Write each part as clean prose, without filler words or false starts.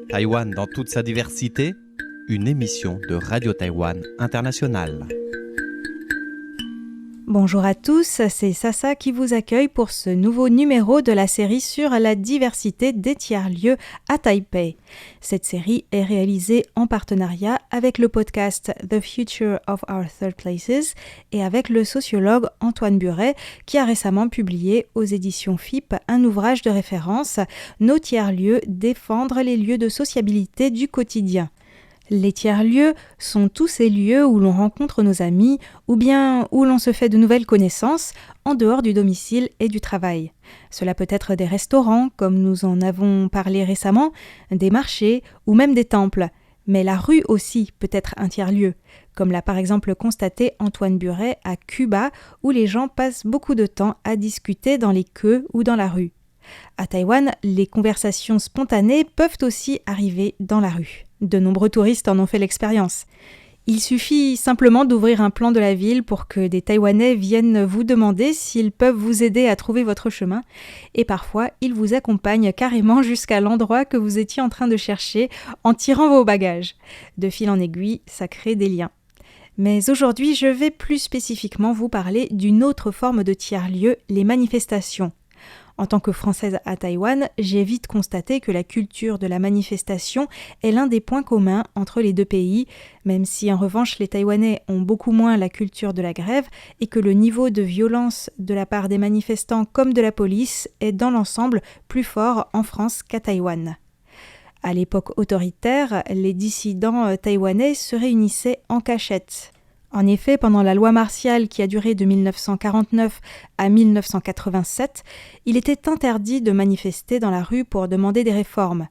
Taïwan dans toute sa diversité, une émission de Radio Taïwan International. Bonjour à tous, c'est Sasa qui vous accueille pour ce nouveau numéro de la série sur la diversité des tiers-lieux à Taipei. Cette série est réalisée en partenariat avec le podcast The Future of Our Third Places et avec le sociologue Antoine Buret qui a récemment publié aux éditions FIP un ouvrage de référence « Nos tiers-lieux, défendre les lieux de sociabilité du quotidien ». Les tiers-lieux sont tous ces lieux où l'on rencontre nos amis ou bien où l'on se fait de nouvelles connaissances en dehors du domicile et du travail. Cela peut être des restaurants, comme nous en avons parlé récemment, des marchés ou même des temples. Mais la rue aussi peut être un tiers-lieu, comme l'a par exemple constaté Antoine Buret à Cuba, où les gens passent beaucoup de temps à discuter dans les queues ou dans la rue. À Taïwan, les conversations spontanées peuvent aussi arriver dans la rue. De nombreux touristes en ont fait l'expérience. Il suffit simplement d'ouvrir un plan de la ville pour que des Taïwanais viennent vous demander s'ils peuvent vous aider à trouver votre chemin et parfois ils vous accompagnent carrément jusqu'à l'endroit que vous étiez en train de chercher en tirant vos bagages. De fil en aiguille, ça crée des liens. Mais aujourd'hui, je vais plus spécifiquement vous parler d'une autre forme de tiers-lieu, les manifestations. En tant que Française à Taïwan, j'ai vite constaté que la culture de la manifestation est l'un des points communs entre les deux pays, même si en revanche les Taïwanais ont beaucoup moins la culture de la grève et que le niveau de violence de la part des manifestants comme de la police est dans l'ensemble plus fort en France qu'à Taïwan. À l'époque autoritaire, les dissidents taïwanais se réunissaient en cachette. En effet, pendant la loi martiale qui a duré de 1949 à 1987, il était interdit de manifester dans la rue pour demander des réformes.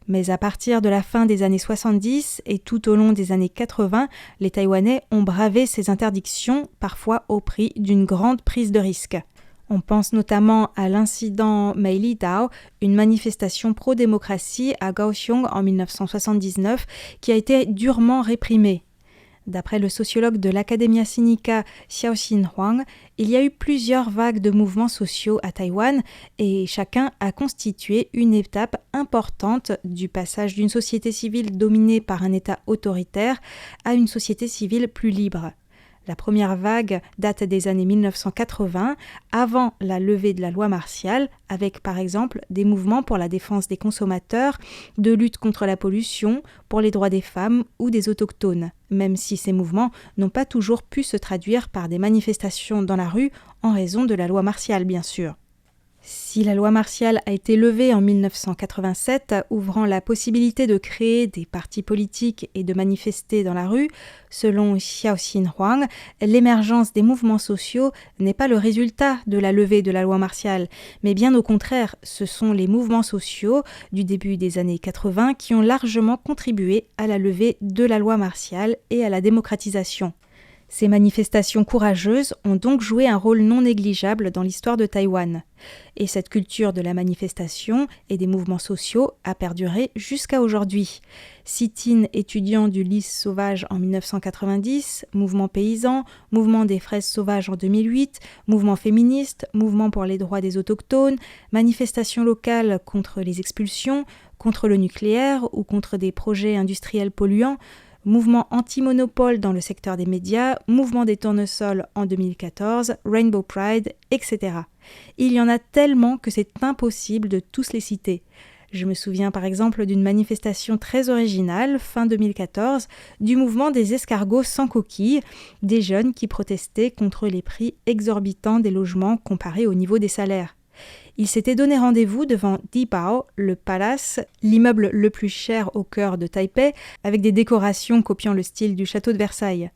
Mais à partir de la fin des années 70 et tout au long des années 80, les Taïwanais ont bravé ces interdictions, parfois au prix d'une grande prise de risque. On pense notamment à l'incident Mei Li Dao, une manifestation pro-démocratie à Kaohsiung en 1979 qui a été durement réprimée. D'après le sociologue de l'Academia Sinica Xiaoxin Huang, il y a eu plusieurs vagues de mouvements sociaux à Taïwan et chacun a constitué une étape importante du passage d'une société civile dominée par un État autoritaire à une société civile plus libre. La première vague date des années 1980, avant la levée de la loi martiale, avec par exemple des mouvements pour la défense des consommateurs, de lutte contre la pollution, pour les droits des femmes ou des autochtones, même si ces mouvements n'ont pas toujours pu se traduire par des manifestations dans la rue en raison de la loi martiale, bien sûr. Si la loi martiale a été levée en 1987, ouvrant la possibilité de créer des partis politiques et de manifester dans la rue, selon Xiaoxin Huang, l'émergence des mouvements sociaux n'est pas le résultat de la levée de la loi martiale, mais bien au contraire, ce sont les mouvements sociaux du début des années 80 qui ont largement contribué à la levée de la loi martiale et à la démocratisation. Ces manifestations courageuses ont donc joué un rôle non négligeable dans l'histoire de Taïwan. Et cette culture de la manifestation et des mouvements sociaux a perduré jusqu'à aujourd'hui. Sit-in étudiant du lys sauvage en 1990, mouvement paysan, mouvement des fraises sauvages en 2008, mouvement féministe, mouvement pour les droits des autochtones, manifestations locales contre les expulsions, contre le nucléaire ou contre des projets industriels polluants, mouvement anti-monopole dans le secteur des médias, mouvement des tournesols en 2014, Rainbow Pride, etc. Il y en a tellement que c'est impossible de tous les citer. Je me souviens par exemple d'une manifestation très originale, fin 2014, du mouvement des escargots sans coquilles, des jeunes qui protestaient contre les prix exorbitants des logements comparés au niveau des salaires. Ils s'étaient donné rendez-vous devant Dibao, le palace, l'immeuble le plus cher au cœur de Taipei, avec des décorations copiant le style du château de Versailles.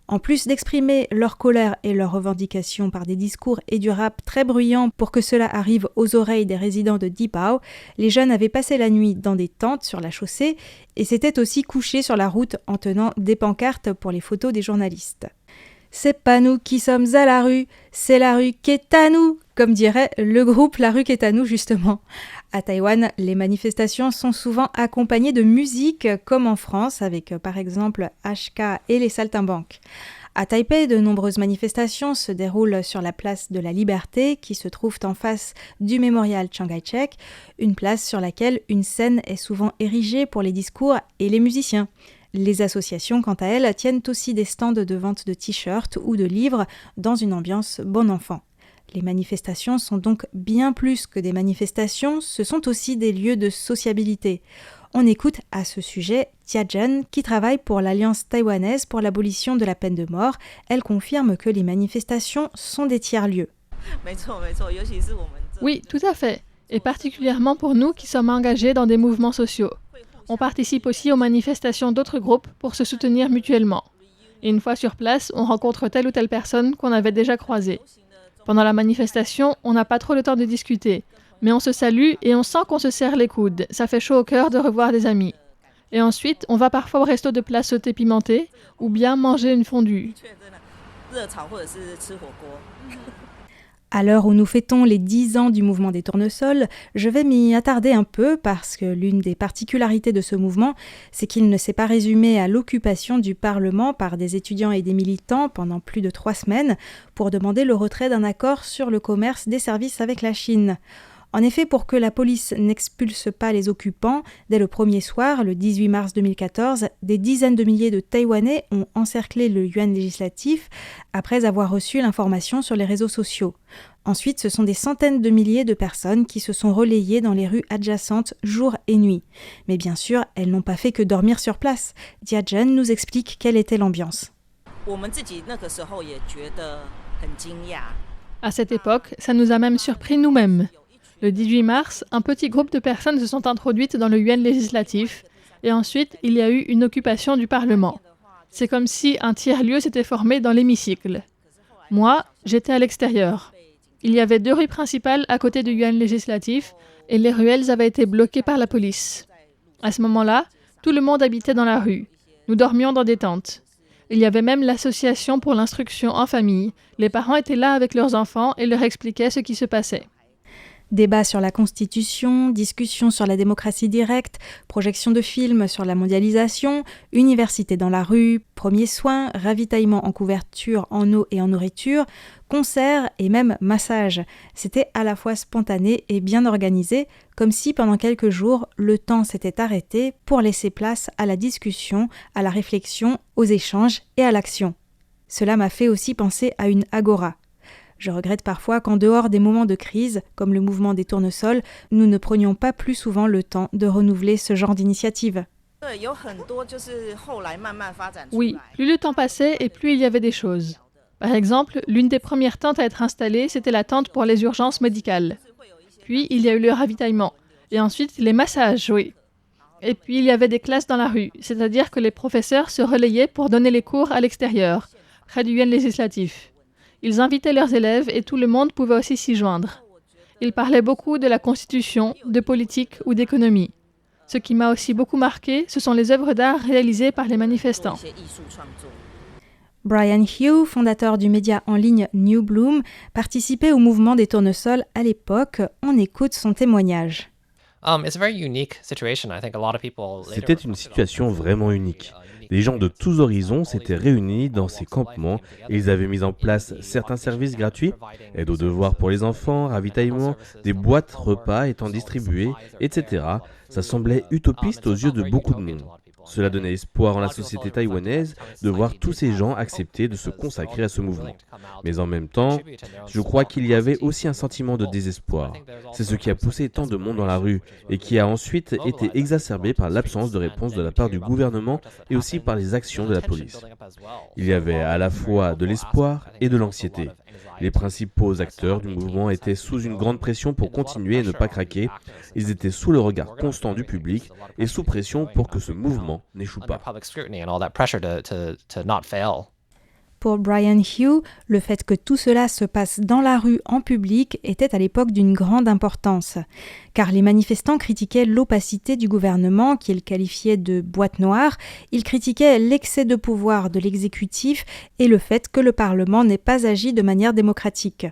En plus d'exprimer leur colère et leurs revendications par des discours et du rap très bruyants pour que cela arrive aux oreilles des résidents de Dibao, les jeunes avaient passé la nuit dans des tentes sur la chaussée et s'étaient aussi couchés sur la route en tenant des pancartes pour les photos des journalistes. C'est pas nous qui sommes à la rue, c'est la rue qui est à nous, comme dirait le groupe La rue qui est à nous justement. À Taïwan, les manifestations sont souvent accompagnées de musique, comme en France, avec par exemple HK et les Saltimbanques. À Taipei, de nombreuses manifestations se déroulent sur la place de la Liberté qui se trouve en face du mémorial Chiang Kai-shek, une place sur laquelle une scène est souvent érigée pour les discours et les musiciens. Les associations, quant à elles, tiennent aussi des stands de vente de t-shirts ou de livres dans une ambiance bon enfant. Les manifestations sont donc bien plus que des manifestations, ce sont aussi des lieux de sociabilité. On écoute à ce sujet Tia Zhen, qui travaille pour l'Alliance taïwanaise pour l'abolition de la peine de mort. Elle confirme que les manifestations sont des tiers-lieux. Oui, tout à fait. Et particulièrement pour nous qui sommes engagés dans des mouvements sociaux. On participe aussi aux manifestations d'autres groupes pour se soutenir mutuellement. Et une fois sur place, on rencontre telle ou telle personne qu'on avait déjà croisée. Pendant la manifestation, on n'a pas trop le temps de discuter, mais on se salue et on sent qu'on se serre les coudes. Ça fait chaud au cœur de revoir des amis. Et ensuite, on va parfois au resto de plat sauté pimenté ou bien manger une fondue. À l'heure où nous fêtons les 10 ans du mouvement des tournesols, je vais m'y attarder un peu parce que l'une des particularités de ce mouvement, c'est qu'il ne s'est pas résumé à l'occupation du Parlement par des étudiants et des militants pendant plus de 3 semaines pour demander le retrait d'un accord sur le commerce des services avec la Chine. En effet, pour que la police n'expulse pas les occupants, dès le premier soir, le 18 mars 2014, des dizaines de milliers de Taïwanais ont encerclé le yuan législatif après avoir reçu l'information sur les réseaux sociaux. Ensuite, ce sont des centaines de milliers de personnes qui se sont relayées dans les rues adjacentes jour et nuit. Mais bien sûr, elles n'ont pas fait que dormir sur place. Tia Zhen nous explique quelle était l'ambiance. À cette époque, ça nous a même surpris nous-mêmes. Le 18 mars, un petit groupe de personnes se sont introduites dans le yuan législatif et ensuite, il y a eu une occupation du Parlement. C'est comme si un tiers-lieu s'était formé dans l'hémicycle. Moi, j'étais à l'extérieur. Il y avait 2 rues principales à côté du yuan législatif et les ruelles avaient été bloquées par la police. À ce moment-là, tout le monde habitait dans la rue. Nous dormions dans des tentes. Il y avait même l'association pour l'instruction en famille. Les parents étaient là avec leurs enfants et leur expliquaient ce qui se passait. Débat sur la Constitution, discussion sur la démocratie directe, projection de films sur la mondialisation, université dans la rue, premiers soins, ravitaillement en couverture, en eau et en nourriture, concerts et même massages. C'était à la fois spontané et bien organisé, comme si pendant quelques jours, le temps s'était arrêté pour laisser place à la discussion, à la réflexion, aux échanges et à l'action. Cela m'a fait aussi penser à une agora. Je regrette parfois qu'en dehors des moments de crise, comme le mouvement des tournesols, nous ne prenions pas plus souvent le temps de renouveler ce genre d'initiative. Oui, plus le temps passait et plus il y avait des choses. Par exemple, l'une des premières tentes à être installée, c'était la tente pour les urgences médicales. Puis, il y a eu le ravitaillement. Et ensuite, les massages, oui. Et puis, il y avait des classes dans la rue, c'est-à-dire que les professeurs se relayaient pour donner les cours à l'extérieur, près du yuan législatif. Ils invitaient leurs élèves et tout le monde pouvait aussi s'y joindre. Ils parlaient beaucoup de la Constitution, de politique ou d'économie. Ce qui m'a aussi beaucoup marqué, ce sont les œuvres d'art réalisées par les manifestants. Brian Hugh, fondateur du média en ligne New Bloom, participait au mouvement des tournesols à l'époque. On écoute son témoignage. C'était une situation vraiment unique. Les gens de tous horizons s'étaient réunis dans ces campements et ils avaient mis en place certains services gratuits, aide aux devoirs pour les enfants, ravitaillement, des boîtes repas étant distribuées, etc. Ça semblait utopiste aux yeux de beaucoup de monde. Cela donnait espoir en la société taïwanaise de voir tous ces gens accepter de se consacrer à ce mouvement. Mais en même temps, je crois qu'il y avait aussi un sentiment de désespoir. C'est ce qui a poussé tant de monde dans la rue et qui a ensuite été exacerbé par l'absence de réponse de la part du gouvernement et aussi par les actions de la police. Il y avait à la fois de l'espoir et de l'anxiété. Les principaux acteurs du mouvement étaient sous une grande pression pour continuer et ne pas craquer. Ils étaient sous le regard constant du public et sous pression pour que ce mouvement n'échoue pas. Pour Brian Hugh, le fait que tout cela se passe dans la rue en public était à l'époque d'une grande importance, car les manifestants critiquaient l'opacité du gouvernement qu'ils qualifiaient de boîte noire, ils critiquaient l'excès de pouvoir de l'exécutif et le fait que le Parlement n'ait pas agi de manière démocratique.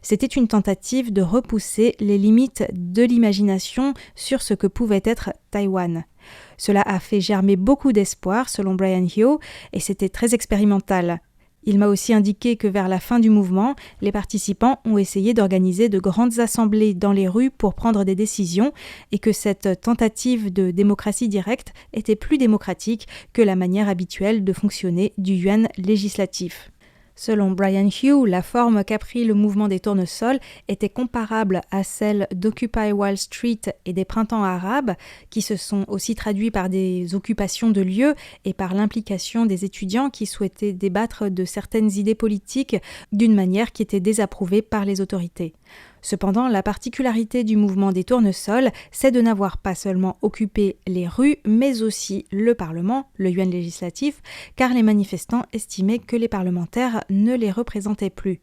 C'était une tentative de repousser les limites de l'imagination sur ce que pouvait être Taïwan. Cela a fait germer beaucoup d'espoir selon Brian Hugh et c'était très expérimental. Il m'a aussi indiqué que vers la fin du mouvement, les participants ont essayé d'organiser de grandes assemblées dans les rues pour prendre des décisions et que cette tentative de démocratie directe était plus démocratique que la manière habituelle de fonctionner du yuan législatif. Selon Brian Hugh, la forme qu'a pris le mouvement des tournesols était comparable à celle d'Occupy Wall Street et des printemps arabes, qui se sont aussi traduits par des occupations de lieux et par l'implication des étudiants qui souhaitaient débattre de certaines idées politiques d'une manière qui était désapprouvée par les autorités. Cependant, la particularité du mouvement des tournesols, c'est de n'avoir pas seulement occupé les rues, mais aussi le Parlement, le yuan législatif, car les manifestants estimaient que les parlementaires ne les représentaient plus.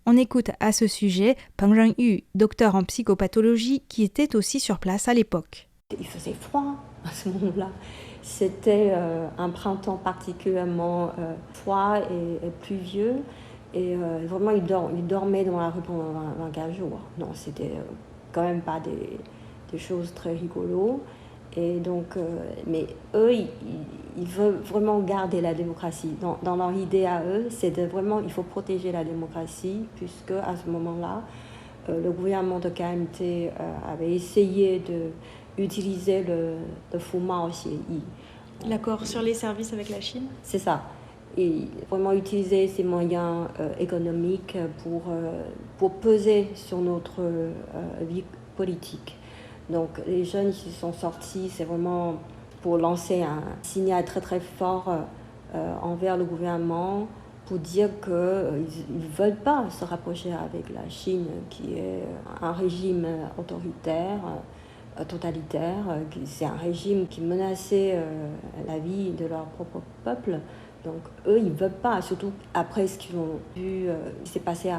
On écoute à ce sujet Peng Zhengyu, docteur en psychopathologie, qui était aussi sur place à l'époque. Il faisait froid à ce moment-là. C'était un printemps particulièrement froid et pluvieux. Et vraiment, ils dormaient dans la rue pendant 24 jours. Non, c'était quand même pas des choses très rigolos. Et donc, mais eux, ils veulent vraiment garder la démocratie. Dans leur idée à eux, c'est de vraiment, il faut protéger la démocratie, puisque à ce moment-là, le gouvernement de KMT avait essayé d'utiliser le Fumao Xie-yi. L'accord sur les services avec la Chine ? C'est ça. Et vraiment utiliser ces moyens économiques pour peser sur notre vie politique. Donc les jeunes qui sont sortis, c'est vraiment pour lancer un signal très très fort envers le gouvernement, pour dire qu'ils ne veulent pas se rapprocher avec la Chine, qui est un régime autoritaire, totalitaire, c'est un régime qui menaçait la vie de leur propre peuple. Donc eux, ils ne veulent pas, surtout après ce qu'ils ont vu, ce qui s'est passé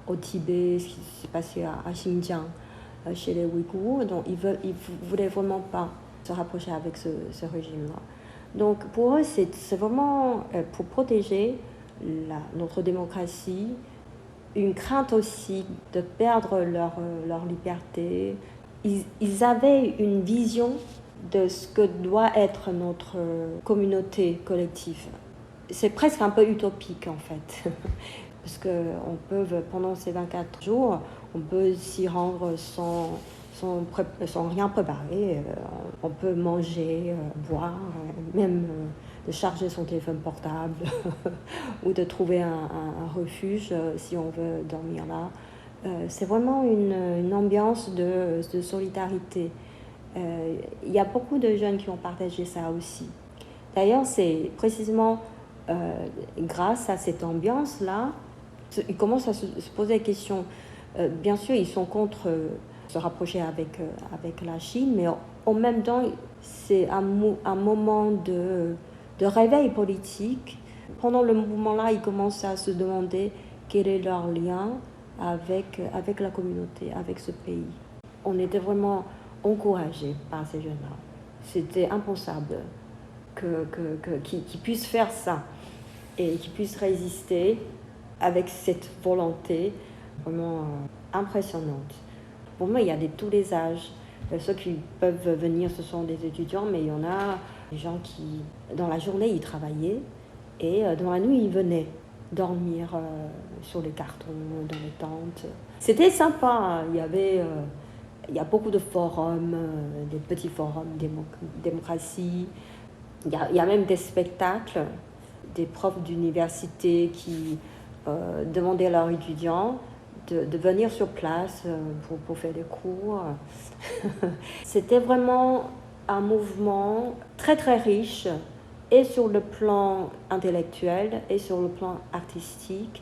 au Tibet, ce qui s'est passé à Xinjiang, chez les Ouïghours. Donc ils ne voulaient vraiment pas se rapprocher avec ce régime-là. Donc pour eux, c'est vraiment pour protéger notre démocratie, une crainte aussi de perdre leur liberté. Ils avaient une vision de ce que doit être notre communauté collective. C'est presque un peu utopique en fait, parce qu'on peut, pendant ces 24 jours, on peut s'y rendre sans rien préparer. On peut manger, boire, même de charger son téléphone portable ou de trouver un refuge si on veut dormir là. C'est vraiment une ambiance de solidarité. Il y a beaucoup de jeunes qui ont partagé ça aussi. D'ailleurs, c'est précisément grâce à cette ambiance-là, ils commencent à se poser la question. Bien sûr, ils sont contre se rapprocher avec la Chine, mais en même temps, c'est un moment de réveil politique. Pendant le mouvement-là, ils commencent à se demander quel est leur lien avec la communauté, avec ce pays. On était vraiment encouragés par ces jeunes-là. C'était impensable qu'ils puissent faire ça et qu'ils puissent résister avec cette volonté vraiment impressionnante. Pour moi, il y a de tous les âges. Ceux qui peuvent venir, ce sont des étudiants, mais il y en a des gens qui, dans la journée, ils travaillaient et dans la nuit, ils venaient dormir sur les cartons, dans les tentes. C'était sympa. Il y a beaucoup de forums, des petits forums démocratie. Il y a même des spectacles, des profs d'université qui demandaient à leurs étudiants de venir sur place pour faire des cours. C'était vraiment un mouvement très très riche, et sur le plan intellectuel, et sur le plan artistique,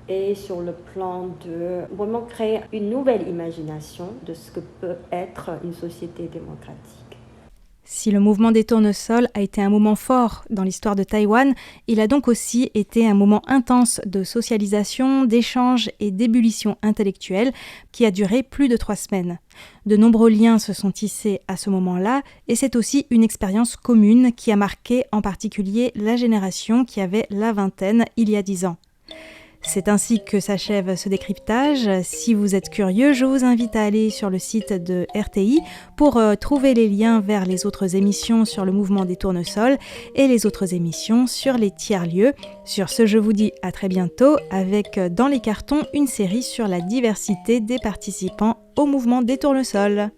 et sur le plan de vraiment créer une nouvelle imagination de ce que peut être une société démocratique. Si le mouvement des tournesols a été un moment fort dans l'histoire de Taïwan, il a donc aussi été un moment intense de socialisation, d'échange et d'ébullition intellectuelle qui a duré plus de 3 semaines. De nombreux liens se sont tissés à ce moment-là et c'est aussi une expérience commune qui a marqué en particulier la génération qui avait la vingtaine il y a 10 ans. C'est ainsi que s'achève ce décryptage. Si vous êtes curieux, je vous invite à aller sur le site de RTI pour trouver les liens vers les autres émissions sur le mouvement des tournesols et les autres émissions sur les tiers-lieux. Sur ce, je vous dis à très bientôt avec dans les cartons une série sur la diversité des participants au mouvement des tournesols.